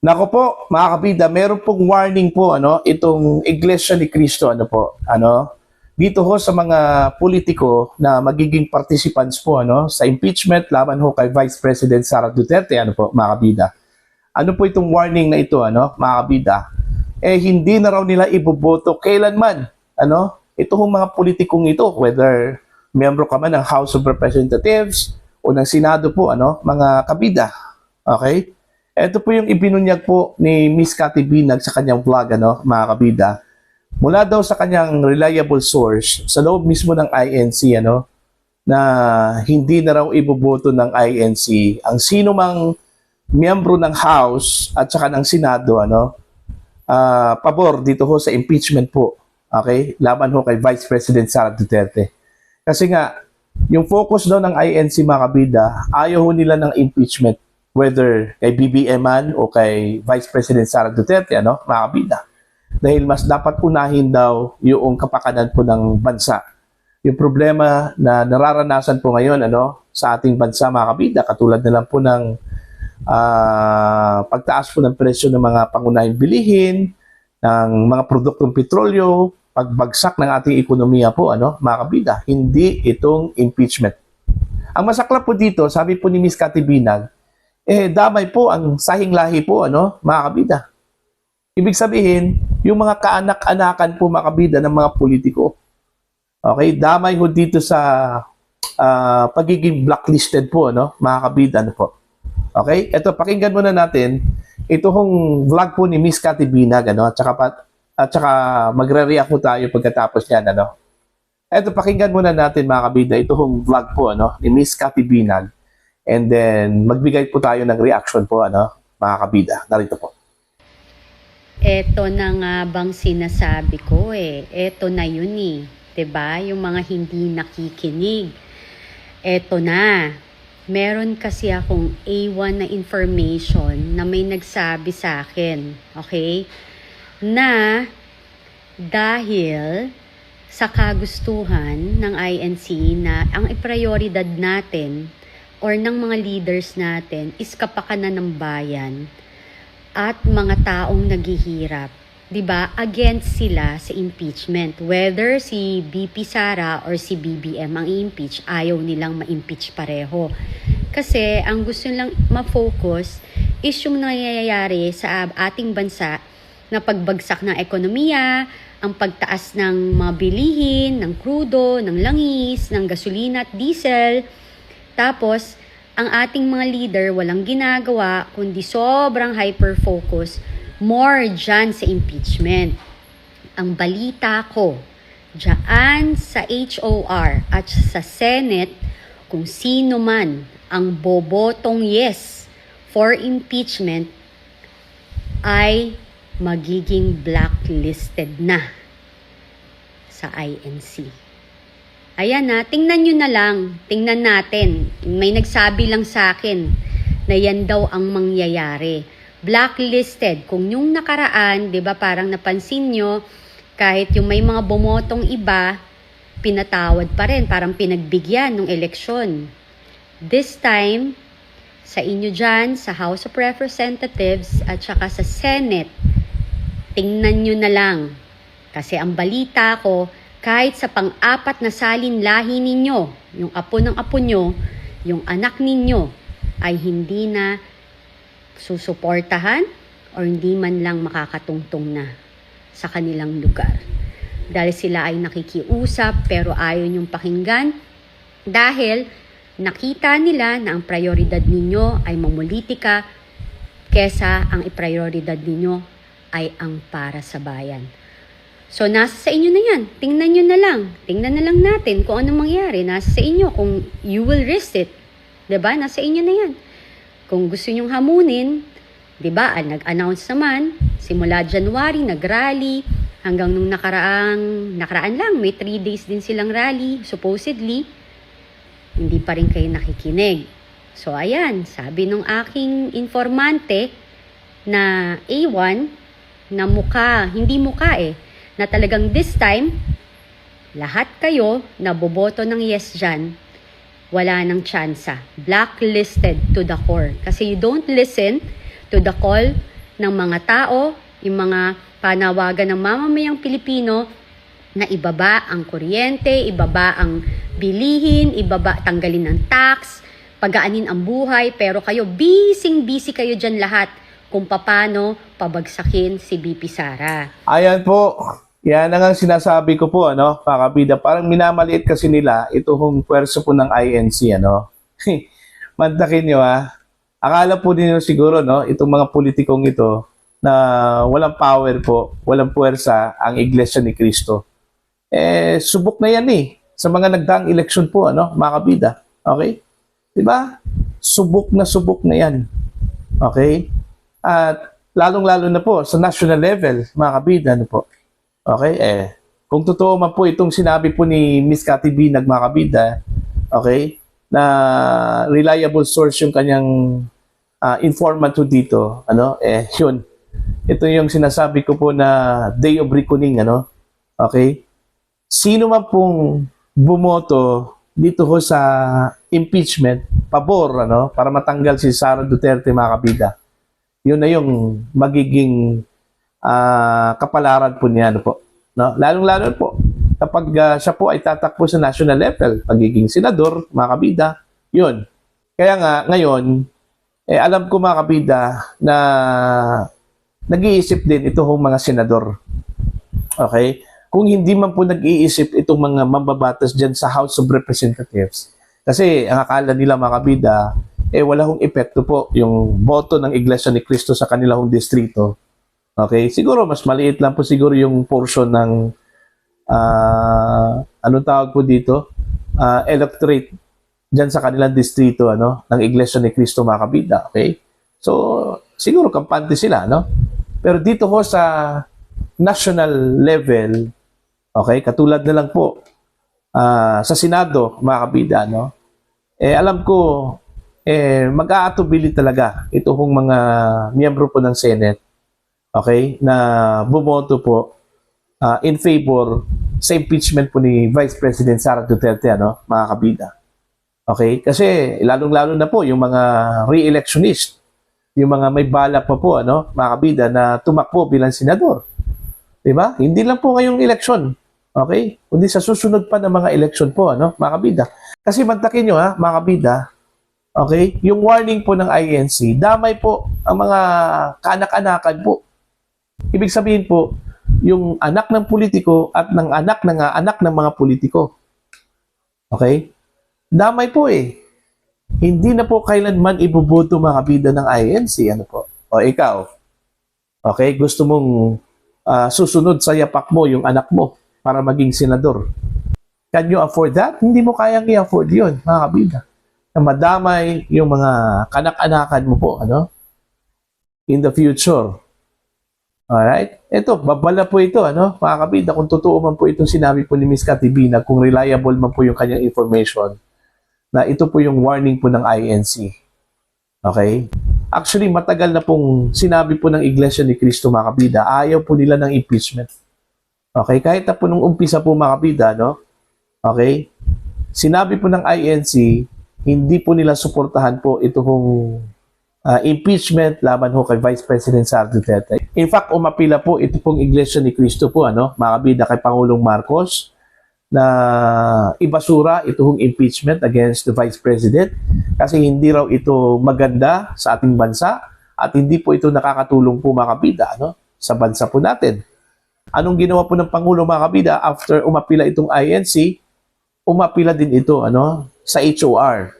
Nako po, mga kapida, meron pong warning po itong Iglesia ni Cristo dito ho sa mga politiko na magiging participants po sa impeachment laban ho kay Vice President Sara Duterte mga kapida. Ano po itong warning na ito mga kapida? Hindi na raw nila iboboto kailanman ito hong mga politikong ito, whether membro ka man ng House of Representatives o ng Senado po mga kabida. Okay? Ito po yung ibinunyag po ni Miss Cathy Binag sa kanyang vlog, mga kabida. Mula daw sa kanyang reliable source, sa loob mismo ng INC, na hindi na raw iboboto ng INC ang sino mang miyembro ng House at saka ng Senado, pabor dito ho sa impeachment po. Okay? Laban ho kay Vice President Sara Duterte. Kasi nga, yung focus daw ng INC, mga kabida, ayaw ho nila ng impeachment, whether kay BBM man o kay Vice President Sara Duterte, mga kabida. Dahil mas dapat unahin daw yung kapakanan po ng bansa. Yung problema na nararanasan po ngayon sa ating bansa, mga kabida, katulad na lang po ng pagtaas po ng presyo ng mga pangunahing bilihin, ng mga produktong petrolyo, pagbagsak ng ating ekonomiya po, mga kabida. Hindi itong impeachment. Ang masaklap po dito, sabi po ni Miss Cathy Binag, damay po ang sahing lahi po, mga kabida. Ibig sabihin, yung mga kaanak-anakan po, mga kabida, ng mga politiko. Okay, damay ho dito sa pagiging blacklisted po, mga kabida, po. Okay, ito, pakinggan muna natin. Ito hong vlog po ni Miss Cathy Binag, at saka magre-react po tayo pagkatapos yan, Ito, pakinggan muna natin, mga kabida, ito hong vlog po, ni Miss Cathy Binag. And then, magbigay po tayo ng reaction po, mga kabida. Narito po. Eto na nga bang sinasabi ko Eto na yun Diba? Yung mga hindi nakikinig. Eto na. Meron kasi akong A1 na information na may nagsabi sa akin. Okay? Na dahil sa kagustuhan ng INC na ang iprioridad natin or ng mga leaders natin is kapakanan ng bayan at mga taong naghihirap. 'Di ba? Against sila sa impeachment. Whether si BP Sara or si BBM ang i-impeach, ayaw nilang ma-impeach pareho. Kasi ang gusto nilang ma-focus is yung nangyayari sa ating bansa na pagbagsak ng ekonomiya, ang pagtaas ng mga bilihin, ng krudo, ng langis, ng gasolina at diesel. Tapos, ang ating mga leader walang ginagawa kundi sobrang hyper-focus more dyan sa impeachment. Ang balita ko, dyan sa HOR at sa Senate, kung sino man ang bobotong yes for impeachment ay magiging blacklisted na sa INC. Ayan tingnan nyo na lang, tingnan natin. May nagsabi lang sa akin na yan daw ang mangyayari. Blacklisted. Kung yung nakaraan, 'di ba, parang napansin nyo, kahit yung may mga bumotong iba, pinatawad pa rin, parang pinagbigyan ng eleksyon. This time, sa inyo dyan, sa House of Representatives at saka sa Senate, tingnan nyo na lang. Kasi ang balita ko, kahit sa pang-apat na salin lahi ninyo, yung apo ng apo nyo, yung anak ninyo, ay hindi na susuportahan o hindi man lang makakatungtong na sa kanilang lugar. Dahil sila ay nakikiusap pero ayaw niyong pakinggan dahil nakita nila na ang prioridad ninyo ay mamulitika kesa ang iprioridad ninyo ay ang para sa bayan. So, nasa sa inyo na yan. Tingnan nyo na lang. Tingnan na lang natin kung anong mangyari. Nasa sa inyo kung you will risk it. Diba? Nasa inyo na yan. Kung gusto nyong hamunin, diba? Nag-announce naman, simula January, nag-rally, hanggang nung nakaraan lang, may 3 days din silang rally, supposedly, hindi pa rin kayo nakikinig. So, ayan, sabi nung aking informante na A1, na hindi mukha na talagang this time, lahat kayo na boboto ng yes dyan, wala nang tsansa. Blacklisted to the core. Kasi you don't listen to the call ng mga tao, yung mga panawagan ng mamamayang Pilipino na ibaba ang kuryente, ibaba ang bilihin, tanggalin ng tax, pagaanin ang buhay, pero kayo, busy kayo dyan lahat kung paano pabagsakin si BP Sara. Ayan po. Yan ang sinasabi ko po, ano, mga kabida. Parang minamaliit kasi nila itong pwerso po ng INC, ano. Mantakin nyo, ha. Akala po ninyo siguro, no, itong mga politikong ito na walang power po, walang puwersa ang Iglesia ni Cristo. Subok na yan sa mga nagdaang eleksyon po, ano, mga kabida. Okay? Diba? Subok na yan. Okay? At lalong-lalo na po sa national level, mga kabida, ano po. Okay? Kung totoo man po itong sinabi po ni Miss Cathy B. mga kabida, okay, na reliable source yung kanyang informant po dito, ano, yun. Ito yung sinasabi ko po na day of reckoning, ano. Okay? Sino man pong bumoto dito ho sa impeachment, pabor, ano, para matanggal si Sara Duterte, mga kabida. Yun na yung magiging kapalaran po niya, ano po. No? Lalong-lalo po, kapag siya po ay tatakbo sa national level, pagiging senador, mga kabida, yun. Kaya nga, ngayon, alam ko, mga kabida, na nag-iisip din ito hong mga senador. Okay? Kung hindi man po nag-iisip itong mga mambabatas dyan sa House of Representatives, kasi ang akala nila, mga kabida, wala hong epekto po yung boto ng Iglesia ni Cristo sa kanilang distrito. Okay? Siguro, mas maliit lang po siguro yung portion ng anong tawag po dito? Electorate dyan sa kanilang distrito, ano, ng Iglesia ni Cristo, mga kabida. Okay? So, siguro kampante sila, no? Pero dito ho sa national level, okay, katulad na lang po sa Senado, mga kabida, no? Alam ko, mag-aatubili talaga ito hong mga miyembro po ng Senate, okay, na bumoto po in favor sa impeachment po ni Vice President Sara Duterte, ano, mga kabida. Okay? Kasi lalong-lalo na po yung mga re-electionist, yung mga may balak pa po, ano, mga kabida, na tumakbo bilang senador. Diba? Hindi lang po ngayong eleksyon. Okay? Kundi sa susunod pa ng mga eleksyon po, ano, mga kabida. Kasi mantakin nyo, ha, mga kabida, okay? Yung warning po ng INC, damay po ang mga kaanak-anakan po. Ibig sabihin po, yung anak ng politiko at ng anak ng mga politiko. Okay? Damay po Hindi na po kailanman ibuboto, mga kabida, ng INC. Ano po? O ikaw, okay, gusto mong susunod sa yapak mo yung anak mo para maging senador. Can you afford that? Hindi mo kayang i-afford yun, mga kabida. Na madamay yung mga kanak-anakan mo po, ano? In the future. Alright? Ito, babala po ito, ano? Mga kabida, kung totoo man po itong sinabi po ni Miss Cathy B, na kung reliable man po yung kanyang information, na ito po yung warning po ng INC. Okay? Actually, matagal na pong sinabi po ng Iglesia ni Cristo, mga kabida, ayaw po nila ng impeachment. Okay? Kahit na po nung umpisa po, mga kabida, no? Okay? Sinabi po ng INC, hindi po nila suportahan po ito pong impeachment laban ho kay Vice President Sara Duterte. In fact, umapila po ito pong Iglesia ni Cristo po, ano, mga kabida, kay Pangulong Marcos, na ibasura itong impeachment against the Vice President kasi hindi raw ito maganda sa ating bansa at hindi po ito nakakatulong po, mga kabida, no, sa bansa po natin. Anong ginawa po ng Pangulo, mga kabida, after umapila itong INC, umapila din ito, ano, sa HOR.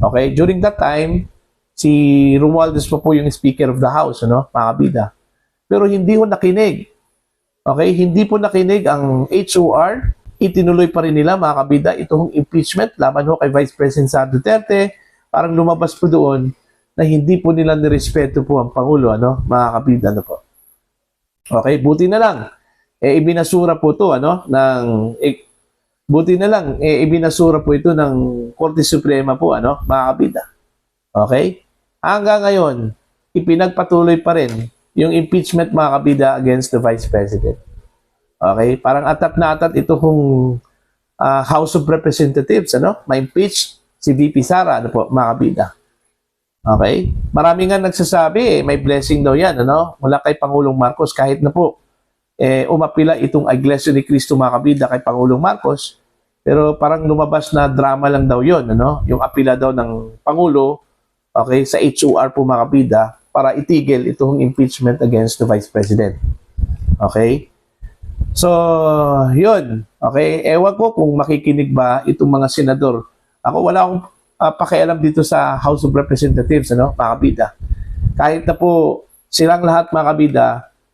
Okay? During that time, si Romualdez po yung Speaker of the House, ano, mga kabida. Pero hindi po nakinig. Okay? Hindi po nakinig ang HOR. Itinuloy pa rin nila, mga kabida, itong impeachment laban ho kay Vice President Sara Duterte. Parang lumabas po doon na hindi po nila nirespeto po ang Pangulo, ano, mga kabida, ano po. Okay, buti na lang. Ibinasura po ito, ano, ibinasura po ito ng Korte Suprema po, ano, mga kabida. Okay? Hanggang ngayon, ipinagpatuloy pa rin yung impeachment, mga kabida, against the Vice President. Okay? Parang atat na atat ito kung House of Representatives, ano? Ma-impeach si VP Sara, ano po, mga kabida. Okay? Marami nga nagsasabi, may blessing daw yan, ano? Mula kay Pangulong Marcos, kahit na po, umapila itong Iglesia ni Cristo mga kabida kay Pangulong Marcos, pero parang lumabas na drama lang daw yon, ano? Yung apila daw ng Pangulo, okay, sa HOR po mga kabida, para itigil itong impeachment against the Vice President. Okay? So, yun. Okay? Ewan ko kung makikinig ba itong mga senador. Ako wala akong pakialam dito sa House of Representatives, ano, mga kabida. Kahit na po silang lahat mga kabida,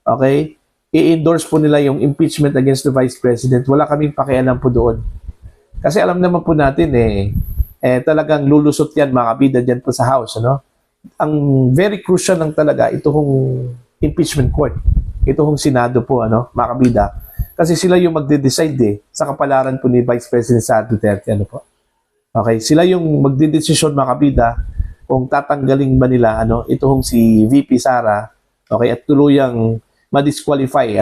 okay, i-endorse po nila yung impeachment against the Vice President. Wala kaming pakialam po doon. Kasi alam naman po natin talagang lulusot yan mga kabida dyan po sa House, ano. Ang very crucial lang talaga itong impeachment court. Itong Senado po, ano, mga kabida. Kasi sila yung magde-decide sa kapalaran po ni Vice President Sara Duterte, ano po. Okay, sila yung magdedesisyon mga kabida kung tatanggalin ba nila itong si VP Sara, okay, at tuluyang ma-disqualify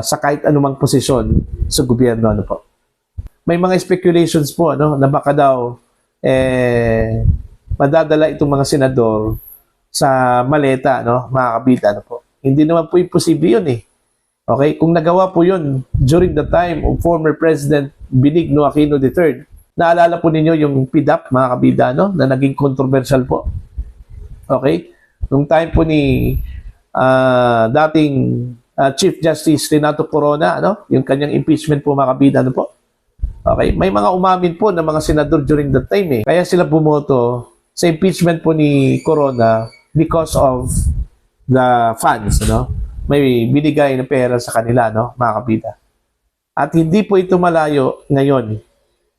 sa kahit anumang posisyon sa gobyerno, ano po. May mga speculations po na baka daw madadala itong mga senador sa maleta, mga kabida, ano po. Hindi naman po imposible yun. Okay, kung nagawa po yun during the time of former President Benigno Aquino III, naalala po ninyo yung PDAP, mga kabida, na naging controversial po. Okay? Nung time po ni dating Chief Justice Renato Corona, yung kanyang impeachment po, mga kabida, ano po. Okay? May mga umamin po ng mga senador during that time. Kaya sila bumoto sa impeachment po ni Corona because of the funds, may binigay na pera sa kanila, mga kabida. At hindi po ito malayo ngayon.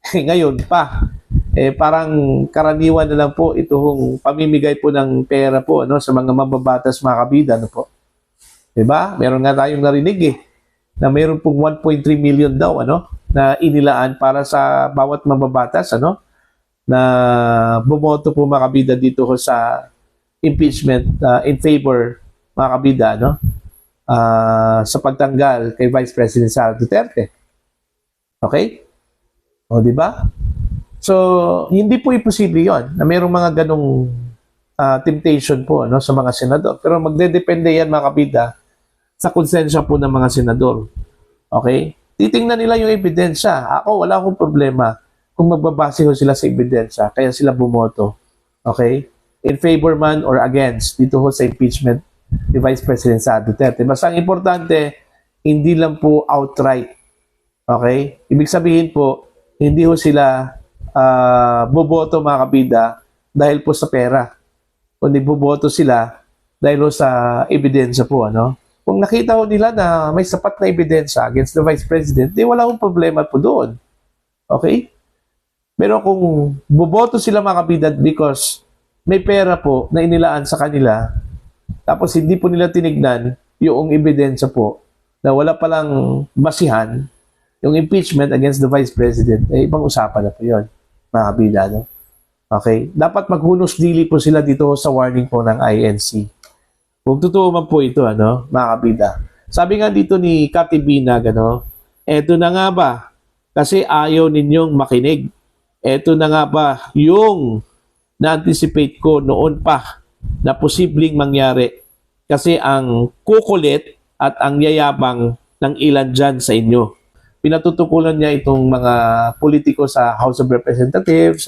Ngayon pa, parang karaniwan na lang po itong pamimigay po ng pera po sa mga mababatas, mga kabida, ano po. Diba? Meron nga tayong narinig na meron pong 1.3 million daw na inilaan para sa bawat mababatas na bumoto po, mga kabida, dito sa impeachment in favor, mga kabida, sa pagtanggal kay Vice President Sara Duterte. Okay? O, di ba? So, hindi po imposible yon na mayroong mga ganong temptation po sa mga senador. Pero magdedepende yan, mga kabida, sa konsensya po ng mga senador. Okay? Titingnan nila yung ebidensya. Ako, wala akong problema kung magbabase ho sila sa ebidensya. Kaya sila bumoto. Okay? In favor man or against dito ho sa impeachment ni Vice President Sara Duterte. Basta ang importante, hindi lang po outright. Okay? Ibig sabihin po, hindi ho sila boboto, mga kabida, dahil po sa pera. Kundi boboto sila dahil ho sa ebidensya po, Kung nakita ho nila na may sapat na ebidensya against the Vice President, di wala akong problema po doon. Okay? Pero kung boboto sila, mga kabida, because may pera po na inilaan sa kanila, tapos hindi po nila tinignan yung ebidensya po na wala palang basihan, yung impeachment against the Vice President, ibang usapan na po yun, mga kabida, Okay? Dapat maghunos dili po sila dito sa warning po ng INC. Kung totoo man po ito, mga kabida. Sabi nga dito ni Kati Binag, eto na nga ba, kasi ayaw ninyong makinig. Eto na nga ba yung na-anticipate ko noon pa na posibleng mangyari kasi ang kukulit at ang yayabang ng ilan dyan sa inyo. Pinatutukulan niya itong mga politiko sa House of Representatives,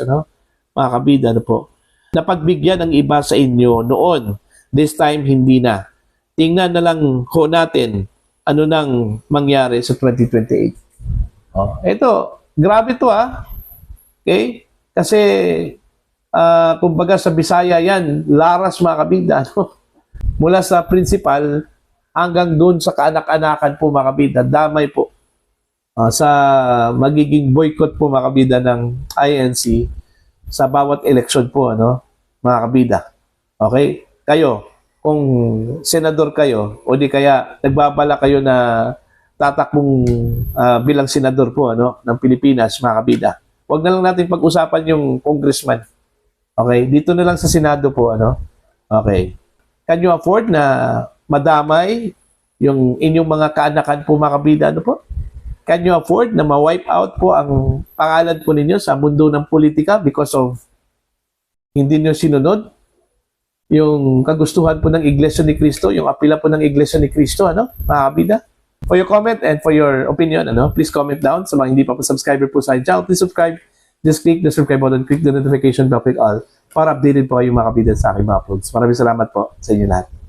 mga kabida, po. Napagbigyan ng iba sa inyo noon. This time, hindi na. Tingnan na lang ho natin ano nang mangyari sa 2028. Ito, grabe to Okay? Kasi kumbaga sa Bisaya yan, laras, mga kabida, mula sa principal hanggang doon sa kaanak-anakan po, mga kabida, damay po sa magiging boycott po, mga kabida, ng INC sa bawat election po, mga kabida. Okay? Kayo, kung senador kayo o di kaya nagbabala kayo na tatakbong bilang senador po ng Pilipinas, mga kabida, huwag na lang natin pag-usapan yung congressman. Okay? Dito na lang sa Senado po, Okay. Can you afford na madamay yung inyong mga kaanakan po, mga kabida, po? Can you afford na ma-wipe out po ang pangalan po ninyo sa mundo ng politika because of Hindi nyo sinunod yung kagustuhan po ng Iglesia ni Cristo, yung apela po ng Iglesia ni Cristo, ano, mga kabida? For your comment and for your opinion, ano, please comment down. Sa mga hindi pa po subscriber po sa aking channel, please subscribe. Just click the subscribe button, click the notification bell, click all para updated po kayo mga kabida sa aking mga uploads. Maraming salamat po sa inyo lahat.